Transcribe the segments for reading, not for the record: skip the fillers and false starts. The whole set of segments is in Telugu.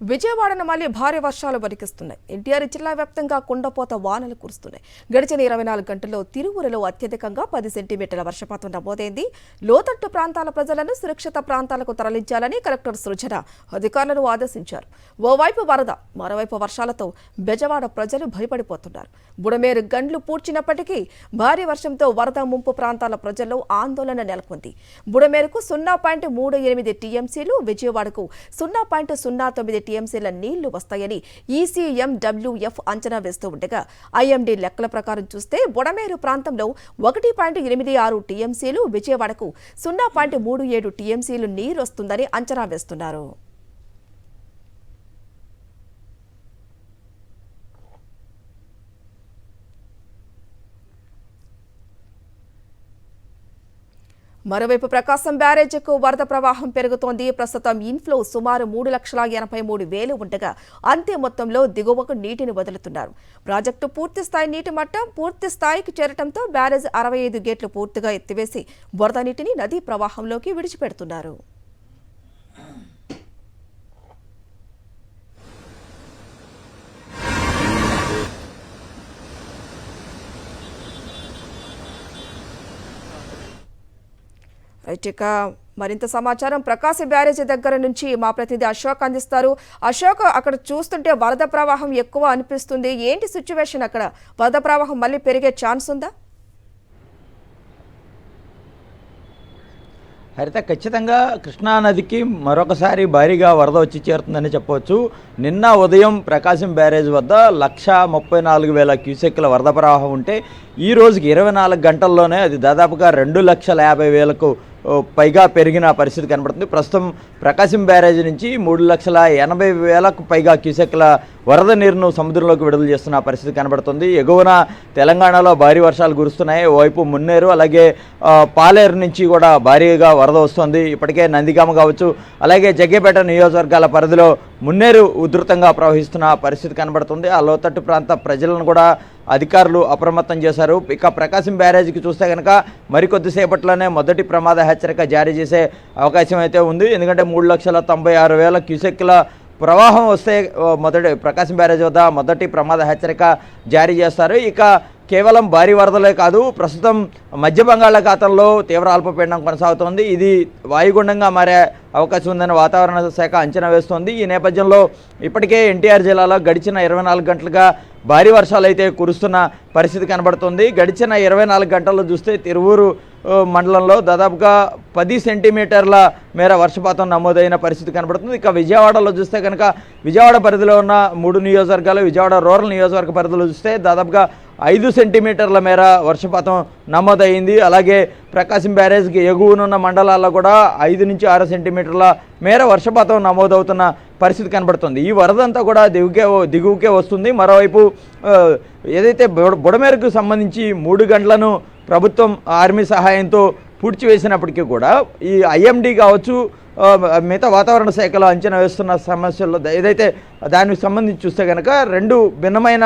విజయవాడను మళ్లీ భారీ వర్షాలు వరికిస్తున్నాయి. ఎన్టీఆర్ జిల్లా వ్యాప్తంగా కుండపోత వానలు కురుస్తున్నాయి. గడిచిన 24 గంటల్లో తిరువురులో అత్యధికంగా 10 సెంటీమీటర్ల వర్షపాతం నమోదైంది. లోతట్టు ప్రాంతాల ప్రజలను సురక్షిత ప్రాంతాలకు తరలించాలని కలెక్టర్ సృజన అధికారులను ఆదేశించారు. ఓవైపు వరద, మరోవైపు వర్షాలతో బెజవాడ ప్రజలు భయపడిపోతున్నారు. బుడమేరు గండ్లు పూడ్చినప్పటికీ భారీ వర్షంతో వరద ముంపు ప్రాంతాల ప్రజల్లో ఆందోళన నెలకొంది. బుడమేరుకు 0.38 టీఎంసీలు, విజయవాడకు 0.09 టీఎంసీల నీళ్లు వస్తాయని ఈసీఎండబ్ల్యూఎఫ్ అంచనా వేస్తూ ఉండగా ఐఎండీ లెక్కల ప్రకారం చూస్తే బుడమేరు ప్రాంతంలో 1.86 టీఎంసీలు, విజయవాడకు 0.37 టీఎంసీలు నీరు వస్తుందని అంచనా వేస్తున్నారు. మరోవైపు ప్రకాశం బ్యారేజీకు వరద ప్రవాహం పెరుగుతోంది. ప్రస్తుతం ఇన్ఫ్లో సుమారు 3,83,000 ఉండగా అంతే మొత్తంలో దిగువకు నీటిని వదులుతున్నారు. ప్రాజెక్టు పూర్తిస్థాయి నీటి మట్టం పూర్తి స్థాయికి చేరటంతో బ్యారేజ్ 65 గేట్లు పూర్తిగా ఎత్తివేసి వరద నీటిని నదీ ప్రవాహంలోకి విడిచిపెడుతున్నారు. ఇక మరింత సమాచారం ప్రకాశం బ్యారేజీ దగ్గర నుంచి మా ప్రతినిధి అశోక్ అందిస్తారు. అశోక్, అక్కడ చూస్తుంటే వరద ప్రవాహం ఎక్కువ అనిపిస్తుంది. ఏంటి సిచ్యువేషన్ అక్కడ? వరద ప్రవాహం మళ్ళీ పెరిగే ఛాన్స్ ఉందా? హరిత, ఖచ్చితంగా కృష్ణానదికి మరొకసారి భారీగా వరద వచ్చి చేరుతుందని చెప్పవచ్చు. నిన్న ఉదయం ప్రకాశం బ్యారేజ్ వద్ద 1,34,000 క్యూసెక్ల వరద ప్రవాహం ఉంటే ఈ రోజుకి 24 గంటల్లోనే అది దాదాపుగా 2,50,000కు పైగా పెరిగిన పరిస్థితి కనబడుతుంది. ప్రస్తుతం ప్రకాశం బ్యారేజీ నుంచి 3,80,000కు పైగా క్యూసెక్ల వరద నీరును సముద్రంలోకి విడుదల చేస్తున్న పరిస్థితి కనబడుతుంది. ఎగువన తెలంగాణలో భారీ వర్షాలు కురుస్తున్నాయి. ఓవైపు మున్నేరు అలాగే పాలేరు నుంచి కూడా భారీగా వరద వస్తుంది. ఇప్పటికే నందిగామ కావచ్చు, అలాగే జగ్గేపేట నియోజకవర్గాల పరిధిలో మున్నేరు ఉధృతంగా ప్రవహిస్తున్న పరిస్థితి కనబడుతుంది. ఆ లోతట్టు ప్రాంత ప్రజలను కూడా అధికారులు అప్రమత్తం చేశారు. ఇక ప్రకాశం బ్యారేజీకి చూస్తే కనుక మరికొద్దిసేపట్లోనే మొదటి ప్రమాద హెచ్చరిక జారీ చేసే అవకాశం అయితే ఉంది. ఎందుకంటే 3,96,000 క్యూసెక్ల ప్రవాహం వస్తే ప్రకాశం బ్యారేజ్ వద్ద మొదటి ప్రమాద హెచ్చరిక జారీ చేస్తారు. ఇక కేవలం భారీ వరదలే కాదు, ప్రస్తుతం మధ్య బంగాళాఖాతంలో తీవ్ర అల్పపీడనం కొనసాగుతోంది. ఇది వాయుగుండంగా మారే అవకాశం ఉందని వాతావరణ శాఖ అంచనా వేస్తోంది. ఈ నేపథ్యంలో ఇప్పటికే ఎన్టీఆర్ జిల్లాలో గడిచిన 24 గంటలుగా భారీ వర్షాలు అయితే కురుస్తున్న పరిస్థితి కనబడుతుంది. గడిచిన 24 గంటల్లో చూస్తే తిరువూరు మండలంలో దాదాపుగా 10 సెంటీమీటర్ల మేర వర్షపాతం నమోదైన పరిస్థితి కనబడుతుంది. ఇక విజయవాడలో చూస్తే కనుక విజయవాడ పరిధిలో ఉన్న 3 నియోజకవర్గాలు, విజయవాడ రూరల్ నియోజకవర్గ పరిధిలో చూస్తే దాదాపుగా 5 సెంటీమీటర్ల మేర వర్షపాతం నమోదైంది. అలాగే ప్రకాశం బ్యారేజ్కి ఎగువనున్న మండలాల్లో కూడా 5 నుంచి 6 సెంటీమీటర్ల మేర వర్షపాతం నమోదవుతున్న పరిస్థితి కనబడుతుంది. ఈ వరదంతా కూడా దిగువకే వస్తుంది. మరోవైపు ఏదైతే బుడమేరుకు సంబంధించి 3 గంటలను ప్రభుత్వం ఆర్మీ సహాయంతో పూడ్చివేసినప్పటికీ కూడా ఈ ఐఎండీ కావచ్చు, మిగతా వాతావరణ శాఖలో అంచనా వేస్తున్న సమస్యల్లో ఏదైతే దానికి సంబంధించి చూస్తే కనుక 2 భిన్నమైన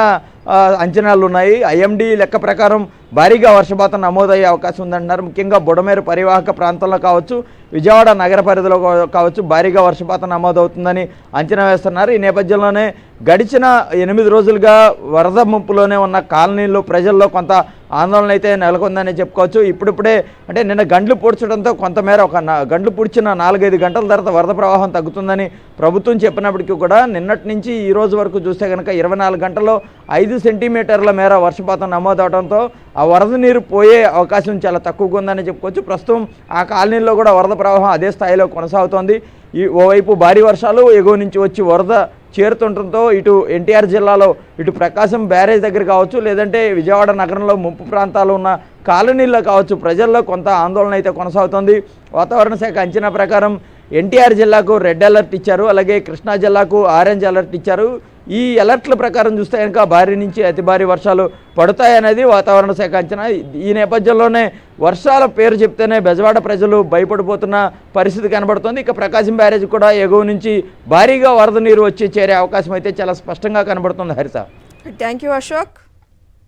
అంచనాలు ఉన్నాయి. ఐఎండీ లెక్క ప్రకారం భారీగా వర్షపాతం నమోదయ్యే అవకాశం ఉందంటున్నారు. ముఖ్యంగా బుడమేరు పరివాహక ప్రాంతంలో కావచ్చు, విజయవాడ నగర పరిధిలో కావచ్చు భారీగా వర్షపాతం నమోదవుతుందని అంచనా వేస్తున్నారు. ఈ నేపథ్యంలోనే గడిచిన 8 రోజులుగా వరద ముంపులోనే ఉన్న కాలనీల్లో ప్రజల్లో కొంత ఆందోళన అయితే నెలకొందని చెప్పుకోవచ్చు. ఇప్పుడిప్పుడే అంటే నిన్న గండ్లు పూడ్చడంతో కొంతమేర గండ్లు పూడ్చిన 4-5 గంటల తర్వాత వరద ప్రవాహం తగ్గుతుందని ప్రభుత్వం చెప్పినప్పటికీ కూడా నిన్నటి నుంచి ఈ రోజు వరకు చూస్తే కనుక 24 గంటల్లో 5 సెంటీమీటర్ల మేర వర్షపాతం నమోదవడంతో ఆ వరద నీరు పోయే అవకాశం చాలా తక్కువగా ఉందని చెప్పుకోవచ్చు. ప్రస్తుతం ఆ కాలనీల్లో కూడా వరద ప్రవాహం అదే స్థాయిలో కొనసాగుతోంది. ఓవైపు భారీ వర్షాలు ఎగువ నుంచి వచ్చి వరద చేరుతుండటంతో ఇటు ఎన్టీఆర్ జిల్లాలో ఇటు ప్రకాశం బ్యారేజ్ దగ్గర కావచ్చు, లేదంటే విజయవాడ నగరంలో ముంపు ప్రాంతాలు ఉన్న కాలనీల్లో కావచ్చు ప్రజల్లో కొంత ఆందోళన అయితే కొనసాగుతోంది. వాతావరణ శాఖ అంచనా ప్రకారం ఎన్టీఆర్ జిల్లాకు రెడ్ అలర్ట్ ఇచ్చారు, అలాగే కృష్ణా జిల్లాకు ఆరెంజ్ అలర్ట్ ఇచ్చారు. ఈ అలర్ట్ల ప్రకారం చూస్తే కనుక భారీ నుంచి అతి భారీ వర్షాలు పడతాయనేది వాతావరణ శాఖ అంచనా. ఈ నేపథ్యంలోనే వర్షాల పేరు చెప్తేనే బెజవాడ ప్రజలు భయపడిపోతున్న పరిస్థితి కనబడుతుంది. ఇక ప్రకాశం బ్యారేజ్ కూడా ఎగువ నుంచి భారీగా వరద నీరు వచ్చి చేరే అవకాశం అయితే చాలా స్పష్టంగా కనబడుతుంది. హరిత, థ్యాంక్ యూ అశోక్.